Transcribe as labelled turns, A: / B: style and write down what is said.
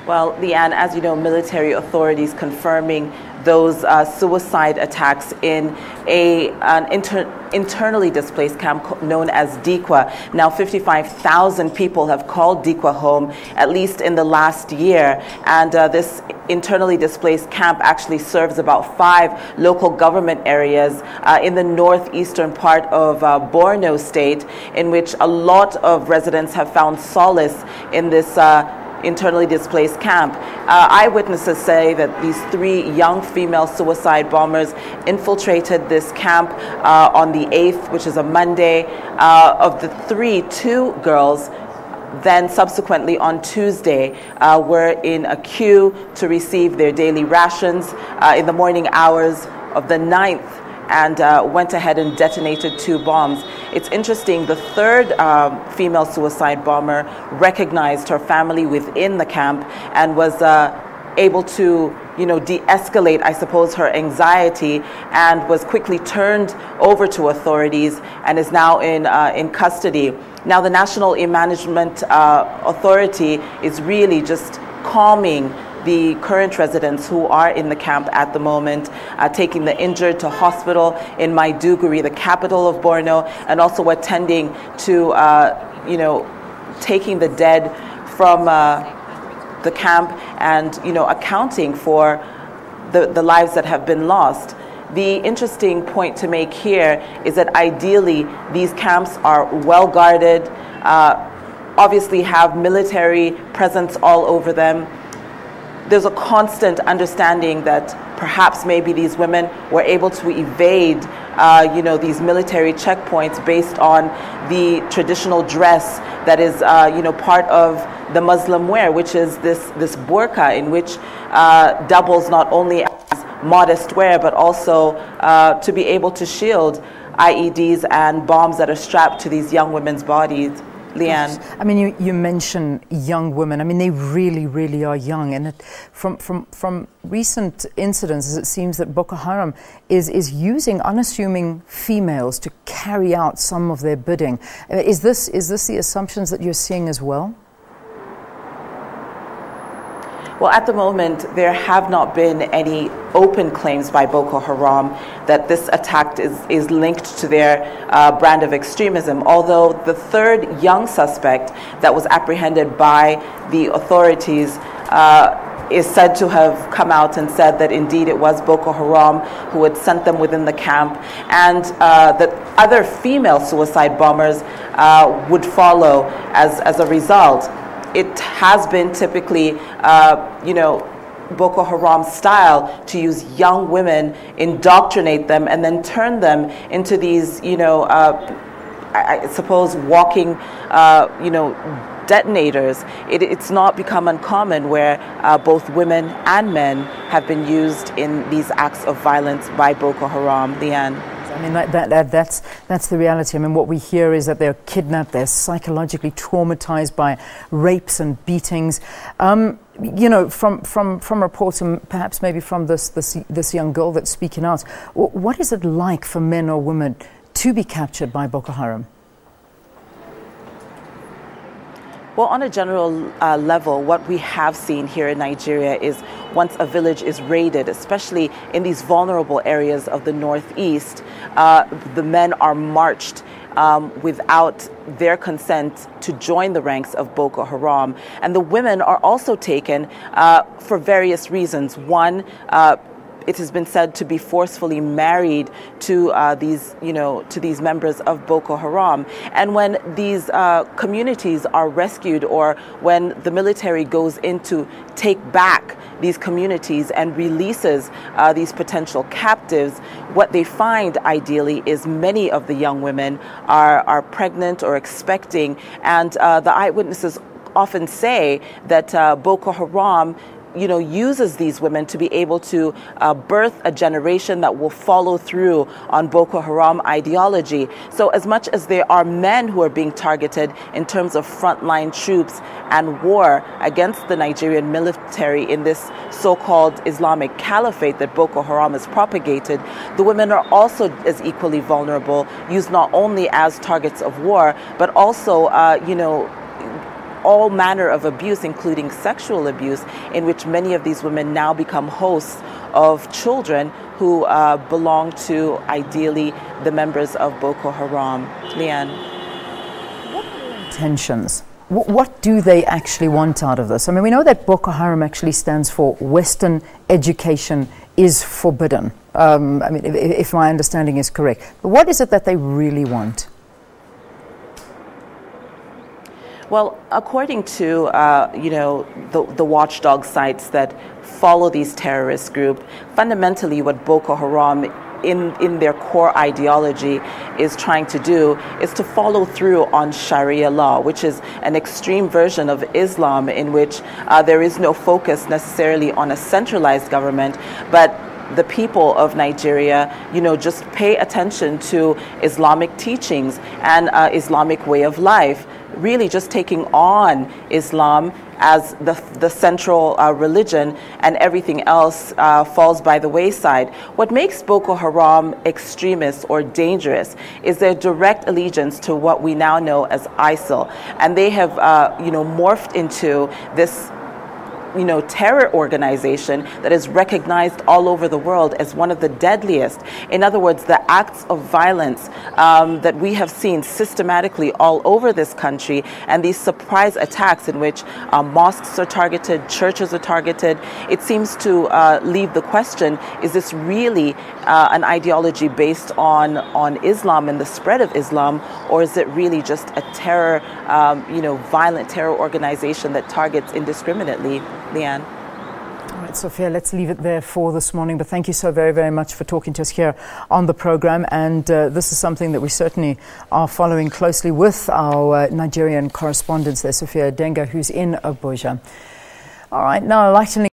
A: Well, Leanne, as you know, military authorities confirming those suicide attacks in an internally displaced camp known as Dikwa. Now, 55,000 people have called Dikwa home, at least in the last year. And this internally displaced camp actually serves about 5 local government areas in the northeastern part of Borno state, in which a lot of residents have found solace in this internally displaced camp. Eyewitnesses say that these 3 young female suicide bombers infiltrated this camp on the 8th, which is a Monday. Of the 3, 2 girls then subsequently on Tuesday were in a queue to receive their daily rations in the morning hours of the 9th, and went ahead and detonated 2 bombs. It's interesting, the 3rd female suicide bomber recognized her family within the camp and was able to, de-escalate, I suppose, her anxiety, and was quickly turned over to authorities and is now in custody. Now, the National Management Authority is really just calming the current residents who are in the camp at the moment, taking the injured to hospital in Maiduguri, the capital of Borno, and also attending to, taking the dead from the camp and, accounting for the lives that have been lost. The interesting point to make here is that ideally these camps are well guarded, obviously have military presence all over them. There's a constant understanding that perhaps maybe these women were able to evade, these military checkpoints based on the traditional dress that is, part of the Muslim wear, which is this burqa, in which doubles not only as modest wear, but also to be able to shield IEDs and bombs that are strapped to these young women's bodies. Leanne.
B: I mean, you mention young women. I mean, they really, really are young. And from recent incidents, it seems that Boko Haram is using unassuming females to carry out some of their bidding. Is this the assumptions that you're seeing as well?
A: Well, at the moment, there have not been any open claims by Boko Haram that this attack is linked to their brand of extremism, although the 3rd young suspect that was apprehended by the authorities is said to have come out and said that indeed it was Boko Haram who had sent them within the camp, and that other female suicide bombers would follow as a result. It has been typically, Boko Haram style to use young women, indoctrinate them, and then turn them into these, I suppose, walking, detonators. It's not become uncommon where both women and men have been used in these acts of violence by Boko Haram. Leanne.
B: I mean, that's the reality. I mean, what we hear is that they're kidnapped, they're psychologically traumatized by rapes and beatings. From reports, and perhaps maybe from this young girl that's speaking out, what is it like for men or women to be captured by Boko Haram?
A: Well, on a general level, what we have seen here in Nigeria is once a village is raided, especially in these vulnerable areas of the northeast, the men are marched without their consent to join the ranks of Boko Haram. And the women are also taken for various reasons. One, it has been said to be forcefully married to these members of Boko Haram. And when these communities are rescued, or when the military goes in to take back these communities and releases these potential captives, what they find ideally is many of the young women are pregnant or expecting. And the eyewitnesses often say that Boko Haram uses these women to be able to birth a generation that will follow through on Boko Haram ideology. So as much as there are men who are being targeted in terms of frontline troops and war against the Nigerian military in this so-called Islamic caliphate that Boko Haram has propagated, the women are also as equally vulnerable, used not only as targets of war, but also, all manner of abuse, including sexual abuse, in which many of these women now become hosts of children who belong to, ideally, the members of Boko Haram. Leanne.
B: What are their intentions? What do they actually want out of this? I mean, we know that Boko Haram actually stands for Western education is forbidden. I mean, if my understanding is correct. But what is it that they really want?
A: Well, according to the watchdog sites that follow these terrorist groups, fundamentally what Boko Haram in their core ideology is trying to do is to follow through on Sharia law, which is an extreme version of Islam in which there is no focus necessarily on a centralized government, but the people of Nigeria, just pay attention to Islamic teachings and Islamic way of life, really just taking on Islam as the central religion, and everything else falls by the wayside. What makes Boko Haram extremist or dangerous is their direct allegiance to what we now know as ISIL, and they have morphed into this terror organization that is recognized all over the world as one of the deadliest. In other words, the acts of violence that we have seen systematically all over this country, and these surprise attacks in which mosques are targeted, churches are targeted, it seems to leave the question, is this really an ideology based on Islam and the spread of Islam, or is it really just a terror, violent terror organization that targets indiscriminately? Leanne.
B: All right, Sophia, let's leave it there for this morning. But thank you so very, very much for talking to us here on the program. And this is something that we certainly are following closely with our Nigerian correspondent there, Sophia Adengo, who's in Abuja. All right, now I'd like to